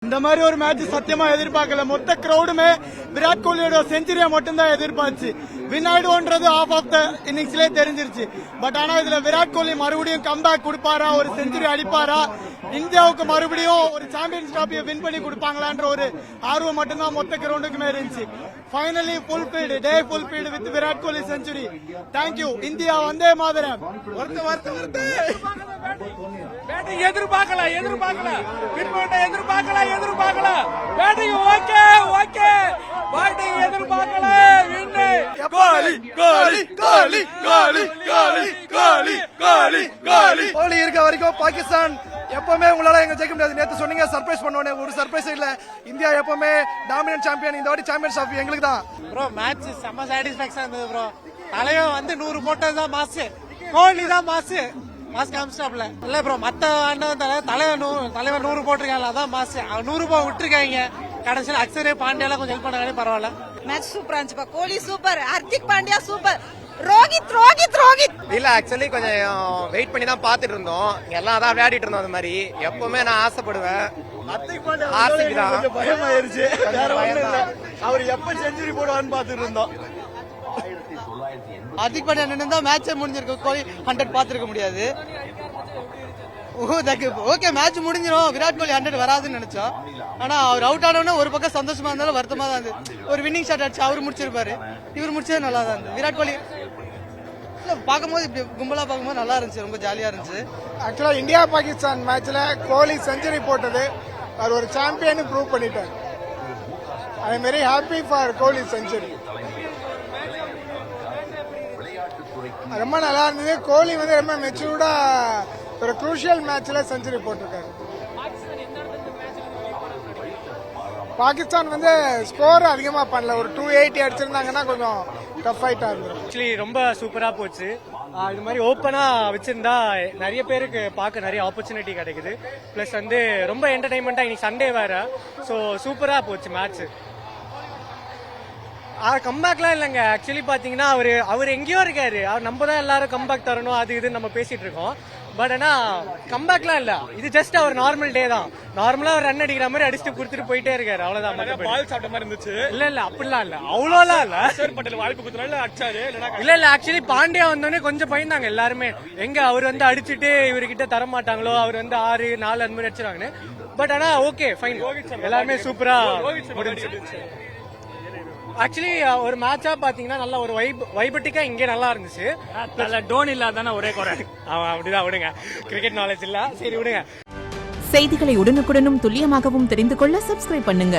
இந்த மாதிரி ஒரு மேட்ச் சத்தியமா எதிர்பார்க்கல. மொத்த கிரௌடுமே விராட் கோலியோட செஞ்சுரியா மட்டும்தான் எதிர்பார்த்து வின் ஆயிடுவோன்றது ஆஃப் ஆஃப் த இன்னிங்ஸ்லயே தெரிஞ்சிருச்சு. பட் ஆனா இதுல விராட் கோலி மறுபடியும் கம்பேக் கொடுப்பாரா, ஒரு செஞ்சுரி அடிப்பாரா, இந்தியாவுக்கு மறுபடியும் ஒரு சாம்பியன்ஸ் டிராபியை வின் பண்ணி கொடுப்பாங்களான்ற ஒரு ஆர்வம் மட்டும்தான் மொத்த கிரௌண்டுக்குமே இருந்துச்சு. Finally fulfilled, day fulfilled with Virat Kohli century. Thank you India, Vande Mataram. எதிர்பார்க்கல பேட்டிங் ஓகே பேட்டிங் எதிர்பார்க்கல. கோலி கோலி கோலி கோலி கோலி கோலி கோலி கோலி கோலி இருக்க வரைக்கும் பாகிஸ்தான் எப்பவுமே உங்களால எங்க ஜெயிக்க முடியாது. நேத்து சொன்னீங்க சர்ப்ரைஸ் பண்ணுவோம், ஒரு சர்ப்ரைஸ் இல்ல. இந்தியா எப்பவுமே டாமினன்ட் சாம்பியன். இந்த வாட்டி சாம்பியன்ஸ் ஆஃப் எங்களுக்கு தான். ப்ரோ மேட்ச் செம்ம சாட்டிஸ்பாக்சன் இருந்தது ப்ரோ. தலைவன் வந்து 100 போட்டது தான் மாசு, கோலி தான் மாசு காமிச்சாப்ல இல்ல ப்ரோ. மத்த தலைவன் 100 போட்டிருக்காங்க, அதான் மாசு. 100 ரூபாய் விட்டுருக்காங்க. கடைசியில் அக்ஷரே பாண்டியாலாம் கொஞ்சம் ஹெல்ப் பண்ணாலே பரவாயில்ல. மேட்ச் சூப்பரா இருந்துச்சுப்பா. கோலி சூப்பர், ஹர்திக் பாண்டியா சூப்பர், ரோஹித் இல்ல ஆக்சுவலி கொஞ்சம் வெயிட் பண்ணி தான் பாத்துட்டு இருந்தோம். எல்லாம் தான் விளையாடிட்டு இருந்தோம். அந்த மாதிரி எப்பவுமே நான் ஆசைப்படுவேன். பயமாயிருச்சு. அவர் எப்ப செஞ்சுரி போடுவான்னு பாத்துட்டு இருந்தோம். ஹர்திக் பாண்டியா நின்று மேட்சே முடிஞ்சிருக்கு. கோலி 100 பாத்துருக்க முடியாது. ஓகே மேட்ச் முடிஞ்சிடும், விராட் கோலி 100 வராதுன்னு நினைச்சோம். ஆனா அவர் அவுட் ஆனோன்னு ஒரு பக்கம் சந்தோஷமா இருந்தாலும் வருத்தமா தான் இருந்தது. ஒரு வின்னிங் ஷாட் அடிச்சு அவர் முடிச்சிருப்பாரு, இவர் முடிச்சது நல்லா தான் இருந்தது. விராட் கோலி பார்க்கும்போது இப்படி கும்பலா பார்க்கும்போது நல்லா இருந்துச்சு, ரொம்ப ஜாலியா இருந்துச்சு. ஆக்சுவலா இந்தியா பாகிஸ்தான் மேட்ச்ல கோலி செஞ்சுரி போட்டது அவர் ஒரு சாம்பியன் ப்ரூவ் பண்ணிட்டார். I am very happy for Kohli century. ரொம்ப நல்லா இருந்தது. கோலி வந்து ரொம்ப மெச்சூர்டா ஒரு குரூஷியல் மேட்ச்ல செஞ்சுரி போட்டிருக்காரு. பாகிஸ்தான் வந்து ஸ்கோர் அதிகமா பண்ணல, ஒரு 280 அடிச்சிருந்தாங்கன்னா கொஞ்சம் டஃப் ஃபைட்டா இருந்தது. ஆக்சுவலி ரொம்ப சூப்பரா போச்சு. இது மாதிரி ஓப்பனா வச்சிருந்தா நிறைய பேருக்கு பார்க்க நிறைய ஆப்பர்ச்சுனிட்டி கிடைக்குது. பிளஸ் வந்து ரொம்ப என்டர்டைன்மெண்டா இன்னைக்கு சண்டே வேற, ஸோ சூப்பரா போச்சு மேட்ச். கம்பேக்லாம் இல்லைங்க. ஆக்சுவலி பாத்தீங்கன்னா அவர் எங்கேயோ இருக்காரு. நம்ம தான் எல்லாரும் கம்பேக் தரணும் அது இதுன்னு நம்ம பேசிட்டு இருக்கோம். பட் ஆனா கம்பேக்லாம் இல்ல, இது ஜஸ்ட் அவர் நார்மல் டே தான். நார்மலா ஒரு ரன் அடிக்கிற மாதிரி அடிச்சுட்டு கொடுத்துட்டு போயிட்டே இருக்காரு, அவ்வளவுதான். பால் சாப்பிட்ட மாதிரி இருந்துச்சு. இல்ல அப்படிலாம் இல்ல, அவ்வளோலாம் இல்ல. பட்டேல் வாய்ப்பு கொடுத்தனால அடிச்சாரு. இல்ல ஆக்சுவலி பாண்டியா வந்தோடனே கொஞ்சம் பயந்தாங்க எல்லாருமே. எங்க அவர் வந்து அடிச்சுட்டு இவர்கிட்ட தர மாட்டாங்களோ, அவர் வந்து 6-4 அந்த மாதிரி அடிச்சிருவாங்கன்னு. பட் ஆனா ஓகே ஃபைன், எல்லாருமே சூப்பரா முடிஞ்சிச்சு. ஆக்சுவலி ஒரு மேட்சா பாத்தீங்கன்னா நல்ல ஒரு வைபட்டிக்கா இங்கே நல்லா இருந்துச்சு. டோனி இல்லாதானே ஒரே குறை. அப்படிதான் விடுங்க, கிரிக்கெட் நாலேஜ் இல்ல, சரி விடுங்க. செய்திகளை உடனுக்குடனும் துல்லியமாகவும் தெரிந்து கொள்ள சப்ஸ்கிரைப் பண்ணுங்க.